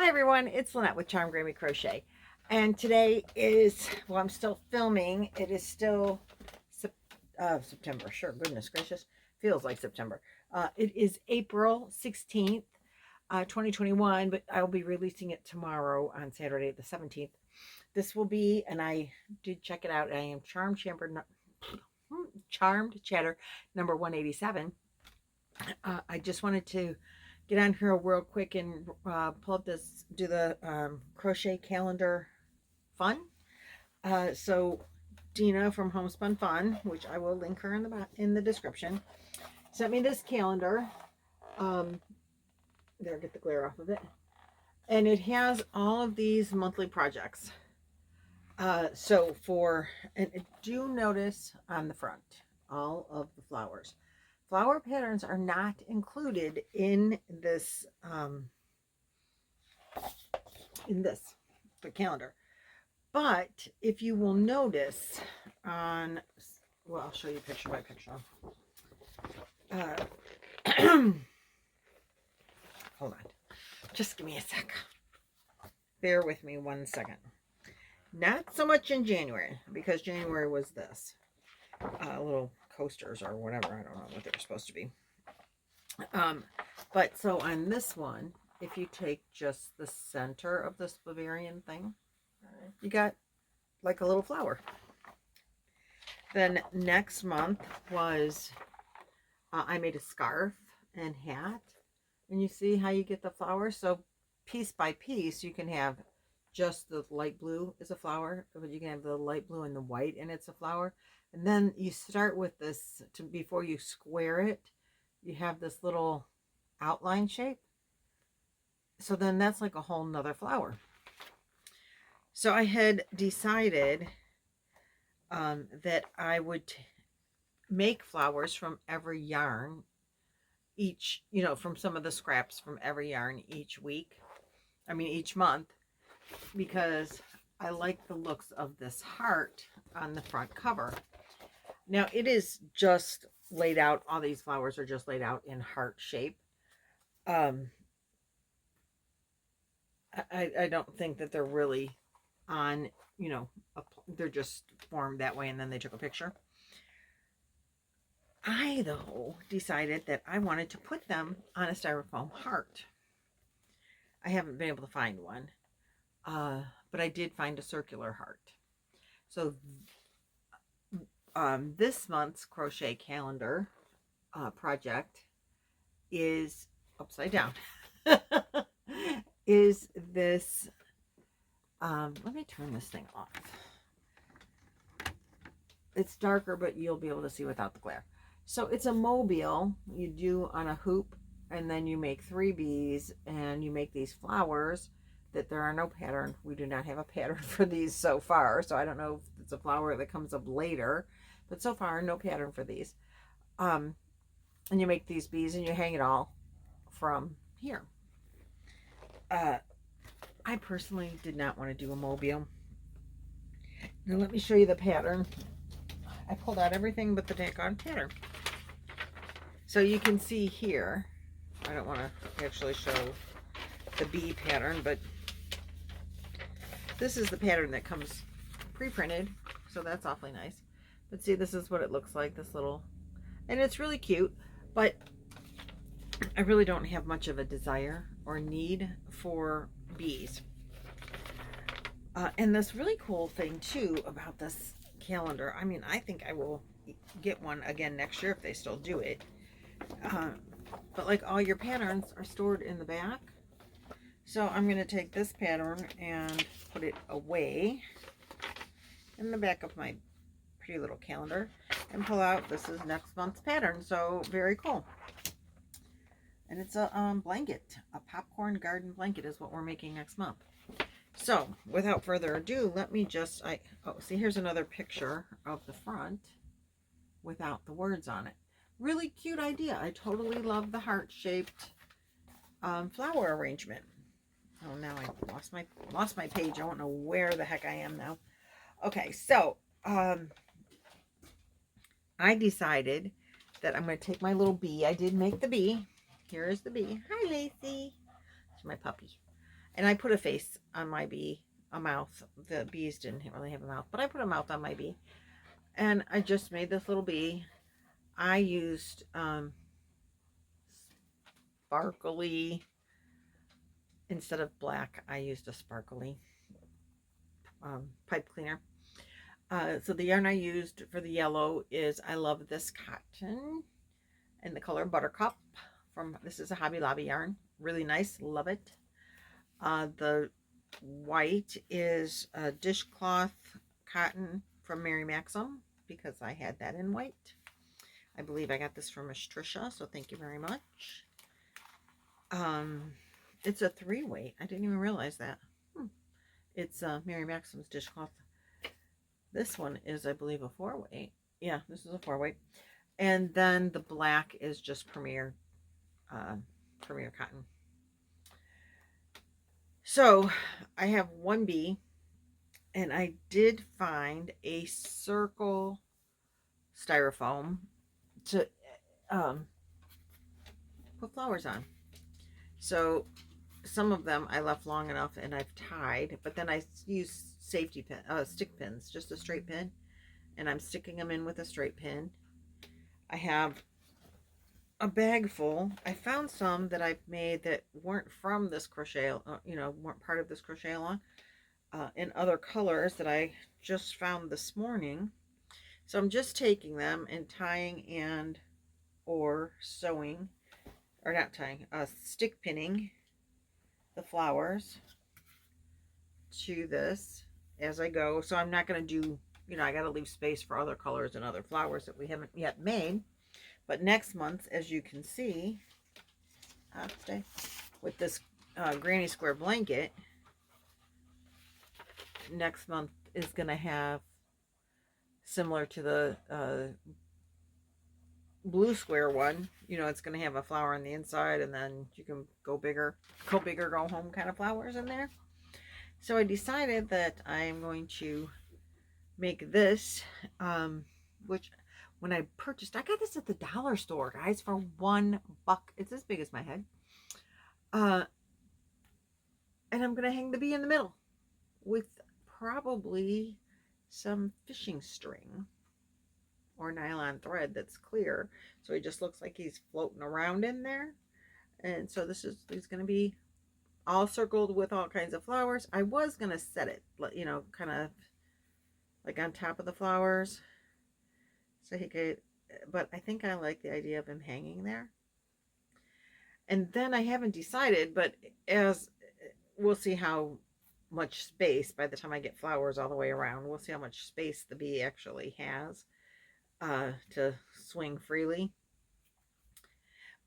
Hi everyone, it's Lynette with Charm Grammy Crochet. And today is, well, I'm still filming. It is still September. Sure, goodness gracious. Feels like September. It is April 16th, 2021, but I'll be releasing it tomorrow on Saturday the 17th. This will be, and I did check it out, I am Charmed Chatter number 187. I just wanted to get on here real quick and pull up this, do the crochet calendar fun. So Dina from Homespun Fun, which I will link her in the description, sent me this calendar. There, get the glare off of it. And it has all of these monthly projects. And do notice on the front, all of the flowers. Flower patterns are not included in this, the calendar. But if you will notice on, well, I'll show you picture by picture. Hold on. Just give me a sec. Bear with me 1 second. Not so much in January, because January was this. Little coasters or whatever. I don't know what they're supposed to be. But so on this one, if you take just the center of this Bavarian thing, you got like a little flower. Then next month was, I made a scarf and hat. And you see how you get the flowers? So piece by piece, you can have just the light blue is a flower, but you can have the light blue and the white, and it's a flower. And then you start with this, before you square it, you have this little outline shape. So then that's like a whole nother flower. So I had decided that I would make flowers from every yarn each, from some of the scraps from every yarn each month, because I like the looks of this heart on the front cover. Now it is just laid out, all these flowers are just laid out in heart shape. I don't think that they're really on, they're just formed that way and then they took a picture. I, though, decided that I wanted to put them on a styrofoam heart. I haven't been able to find one, but I did find a circular heart. So this month's crochet calendar project is upside down. Is this, let me turn this thing off. It's darker, but you'll be able to see without the glare. So it's a mobile you do on a hoop, and then you make 3 bees, and you make these flowers that there are no pattern. We do not have a pattern for these so far, so I don't know if it's a flower that comes up later, but so far no pattern for these. And you make these bees and you hang it all from here. I personally did not want to do a mobile. Now let me show you the pattern. I pulled out everything but the daggone pattern. So you can see here, I don't want to actually show the bee pattern, but this is the pattern that comes pre-printed, so that's awfully nice. But see, this is what it looks like, this little, and it's really cute, but I really don't have much of a desire or need for bees. And this really cool thing too about this calendar, I mean, I think I will get one again next year if they still do it. But like all your patterns are stored in the back. So I'm going to take this pattern and put it away in the back of my pretty little calendar and pull out, this is next month's pattern. So very cool. And it's a blanket, a popcorn garden blanket is what we're making next month. So without further ado, let me just, see, here's another picture of the front without the words on it. Really cute idea. I totally love the heart-shaped flower arrangement. Oh, now I lost my page. I don't know where the heck I am now. Okay, so I decided that I'm going to take my little bee. I did make the bee. Here is the bee. Hi, Lacey. It's my puppy. And I put a face on my bee, a mouth. The bees didn't really have a mouth, but I put a mouth on my bee. And I just made this little bee. I used sparkly, instead of black, I used a sparkly pipe cleaner. So the yarn I used for the yellow is, I love this cotton in the color Buttercup. This is a Hobby Lobby yarn. Really nice, love it. The white is a dishcloth cotton from Mary Maxim, because I had that in white. I believe I got this from Miss Trisha, so thank you very much. It's a 3-weight. I didn't even realize that. It's Mary Maxim's dishcloth. This one is, I believe, a 4-weight. Yeah, this is a 4-weight. And then the black is just Premier cotton. So I have one bee, and I did find a circle styrofoam to put flowers on. So some of them I left long enough and I've tied, but then I use safety pin, stick pins, just a straight pin, and I'm sticking them in with a straight pin. I have a bag full. I found some that I've made that weren't from this crochet, weren't part of this crochet along, in other colors that I just found this morning. So I'm just taking them and tying and or sewing, or not tying, stick pinning the flowers to this as I go. So I'm not going to do, I got to leave space for other colors and other flowers that we haven't yet made. But next month, as you can see, with this granny square blanket, next month is going to have, similar to the blue square one, it's going to have a flower on the inside, and then you can go bigger, go home kind of flowers in there. So I decided that I'm going to make this, which when I purchased, I got this at the dollar store, guys, for $1. It's as big as my head. And I'm going to hang the bee in the middle with probably some fishing string or nylon thread that's clear, so he just looks like he's floating around in there. And so he's going to be all circled with all kinds of flowers. I was going to set it, kind of like on top of the flowers, so he could, but I think I like the idea of him hanging there. And then I haven't decided, but as we'll see how much space, by the time I get flowers all the way around, we'll see how much space the bee actually has to swing freely.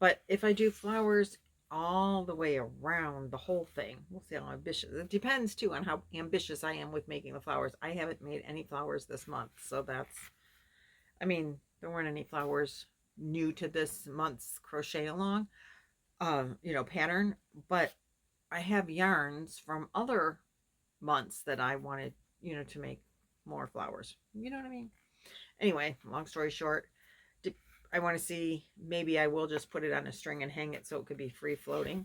But if I do flowers all the way around the whole thing, we'll see how ambitious. It depends too on how ambitious I am with making the flowers. I haven't made any flowers this month, so that's, there weren't any flowers new to this month's crochet along pattern, but I have yarns from other months that I wanted to make more flowers, you know what I mean? Anyway, long story short, I want to see, maybe I will just put it on a string and hang it so it could be free floating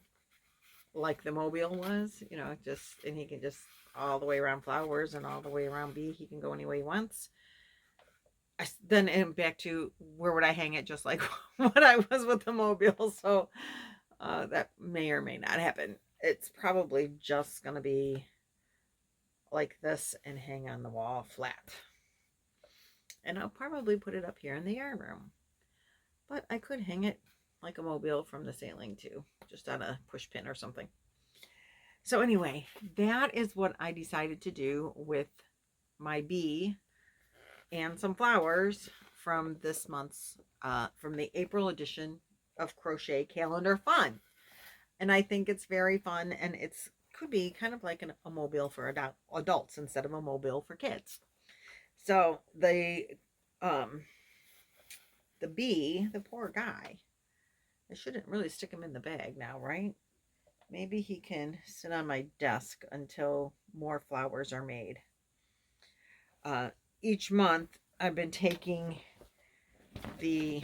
like the mobile was, and he can just all the way around flowers and all the way around bee. He can go any way he wants. Then back to where would I hang it, just like what I was with the mobile. So that may or may not happen. It's probably just going to be like this and hang on the wall flat. And I'll probably put it up here in the yarn room. But I could hang it like a mobile from the sailing too, just on a push pin or something. So anyway, that is what I decided to do with my bee and some flowers from this month's, from the April edition of Crochet Calendar Fun. And I think it's very fun, and it's could be kind of like a mobile for adults instead of a mobile for kids. So the bee, the poor guy, I shouldn't really stick him in the bag now, right? Maybe he can sit on my desk until more flowers are made. Each month I've been taking the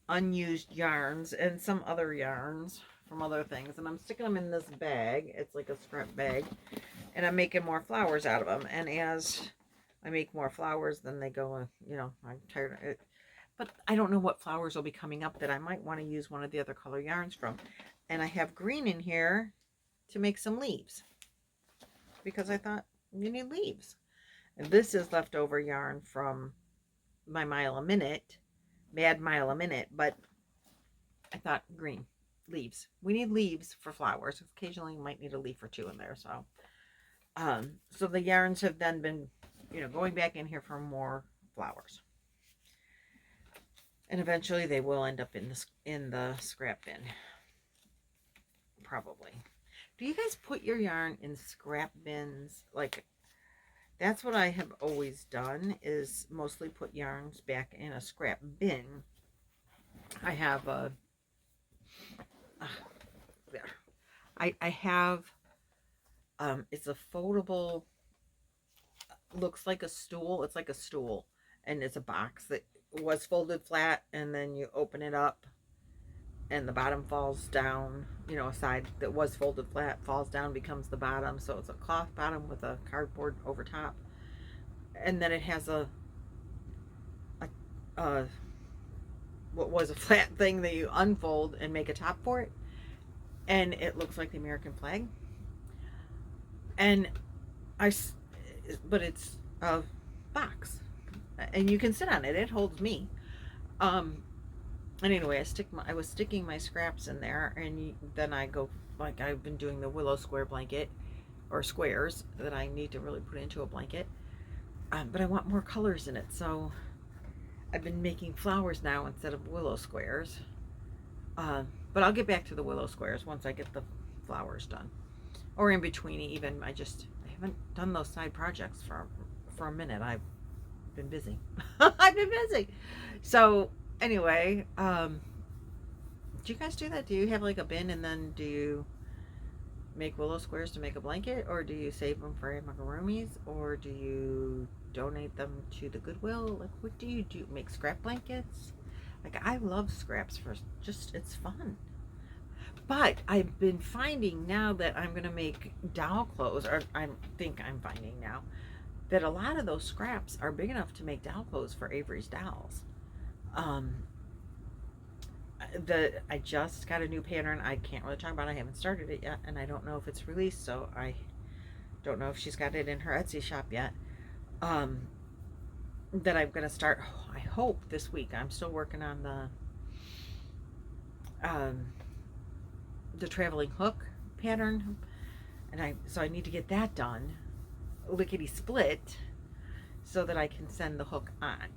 unused yarns and some other yarns from other things, and I'm sticking them in this bag. It's like a scrap bag, and I'm making more flowers out of them. And as I make more flowers, then they go, you know, I'm tired of it. But I don't know what flowers will be coming up that I might want to use one of the other color yarns from. And I have green in here to make some leaves, because I thought you need leaves. And this is leftover yarn from my Mile a Minute, Mad Mile a Minute, but I thought green, leaves. We need leaves for flowers. Occasionally you might need a leaf or two in there. So the yarns have then been, you know, going back in here for more flowers. And eventually they will end up in the scrap bin. Probably. Do you guys put your yarn in scrap bins? Like, that's what I have always done, is mostly put yarns back in a scrap bin. I have a there. I have it's a foldable, looks like a stool. It's like a stool, and it's a box that was folded flat, and then you open it up and the bottom falls down. You know, a side that was folded flat falls down, becomes the bottom. So it's a cloth bottom with a cardboard over top, and then it has a what was a flat thing that you unfold and make a top for it, and it looks like the American flag. And but it's a box, and you can sit on it. It holds me. And anyway, I was sticking my scraps in there, and then I go, like, I've been doing the willow square blanket, or squares that I need to really put into a blanket. But I want more colors in it, so I've been making flowers now instead of willow squares. But I'll get back to the willow squares once I get the flowers done, or in between even. I haven't done those side projects for a minute. I've been busy. I've been busy. So anyway, do you guys do that? Do you have like a bin, and then do you make willow squares to make a blanket, or do you save them for amigurumis, or do you donate them to the Goodwill? Like, what do you do? Make scrap blankets? Like, I love scraps for just, it's fun. But I've been finding now that I'm gonna make doll clothes, or I think I'm finding now that a lot of those scraps are big enough to make doll clothes for Avery's dolls. I just got a new pattern. I can't really talk about it. I haven't started it yet, and I don't know if it's released, so I don't know if she's got it in her Etsy shop yet. That I'm gonna start, I hope, this week. I'm still working on the traveling hook pattern, and so I need to get that done lickety split so that I can send the hook on.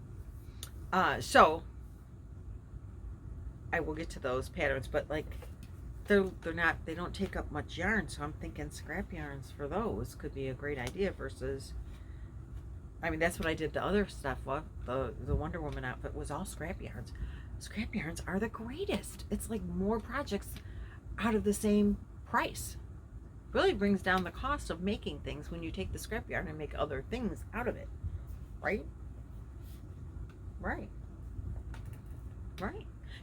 So I will get to those patterns, but like they don't take up much yarn, so I'm thinking scrap yarns for those could be a great idea versus, I mean, that's what I did the other stuff. Well, the Wonder Woman outfit was all scrap yarns. Scrap yarns are the greatest. It's like more projects out of the same price. Really brings down the cost of making things when you take the scrap yarn and make other things out of it. Right? Right.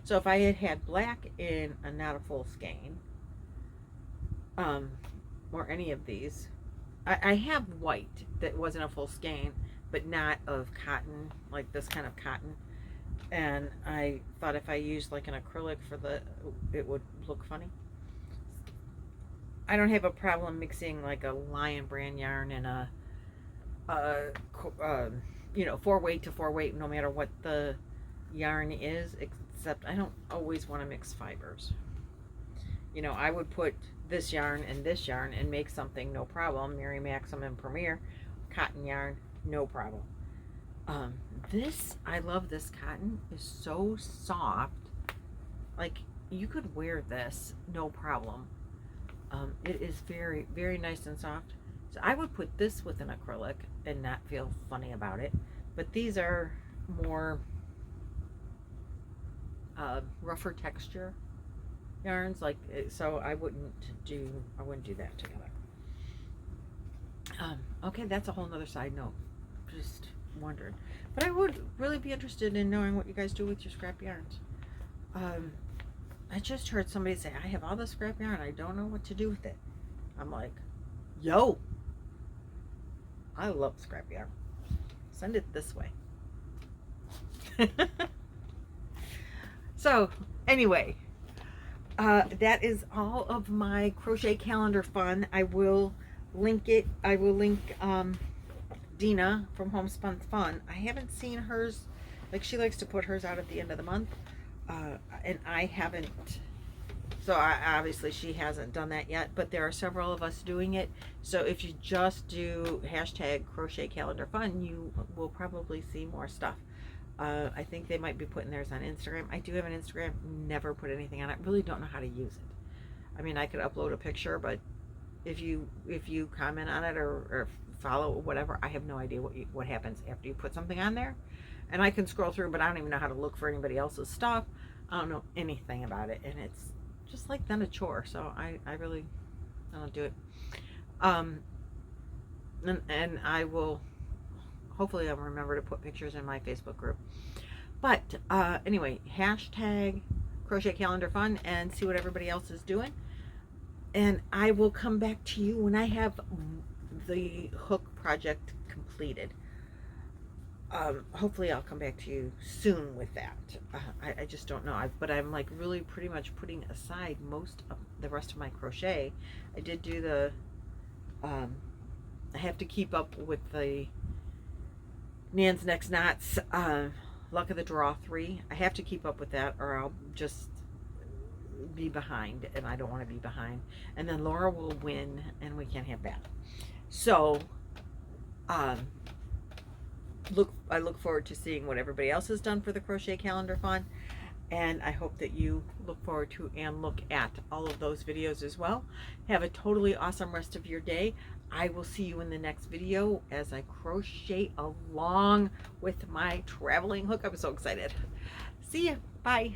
So if I had black in a not a full skein, or any of these, I have white that wasn't a full skein, but not of cotton, like this kind of cotton. And I thought if I used like an acrylic it would look funny. I don't have a problem mixing like a Lion brand yarn and a 4-weight to 4-weight, no matter what the yarn is, except I don't always want to mix fibers. You know, I would put this yarn and make something, no problem. Mary Maxim and Premier cotton yarn, no problem. I love this cotton. Is so soft. Like, you could wear this, no problem. It is very, very nice and soft. So I would put this with an acrylic and not feel funny about it. But these are more rougher texture yarns, like, so I wouldn't do that together. Okay, that's a whole nother side note. Just wondered. But I would really be interested in knowing what you guys do with your scrap yarns. I just heard somebody say, I have all the scrap yarn, I don't know what to do with it. I'm like, yo, I love scrap yarn. Send it this way. So anyway, that is all of my crochet calendar fun. I will link it. I will link Dina from Homespun Fun. I haven't seen hers. Like, she likes to put hers out at the end of the month, and I haven't. So obviously she hasn't done that yet, but there are several of us doing it. So if you just do hashtag crochet calendar fun, you will probably see more stuff. I think they might be putting theirs on Instagram. I do have an Instagram, never put anything on it. Really don't know how to use it. I mean, I could upload a picture, but if you comment on it or follow whatever, I have no idea what happens after you put something on there. And I can scroll through, but I don't even know how to look for anybody else's stuff. I don't know anything about it, and it's just like then a chore. So I don't do it. And I will, hopefully I'll remember to put pictures in my Facebook group. But anyway, hashtag crochet calendar fun and see what everybody else is doing. And I will come back to you when I have the hook project completed. Hopefully I'll come back to you soon with that. I just don't know. But I'm like really pretty much putting aside most of the rest of my crochet. I did do the, I have to keep up with the Nan's Next Knots, Luck of the Draw 3. I have to keep up with that or I'll just be behind, and I don't want to be behind. And then Laura will win and we can't have that. So, I look forward to seeing what everybody else has done for the crochet calendar fun, and I hope that you look forward to and look at all of those videos as well. Have a totally awesome rest of your day. I will see you in the next video as I crochet along with my traveling hook. I'm so excited. See you. Bye.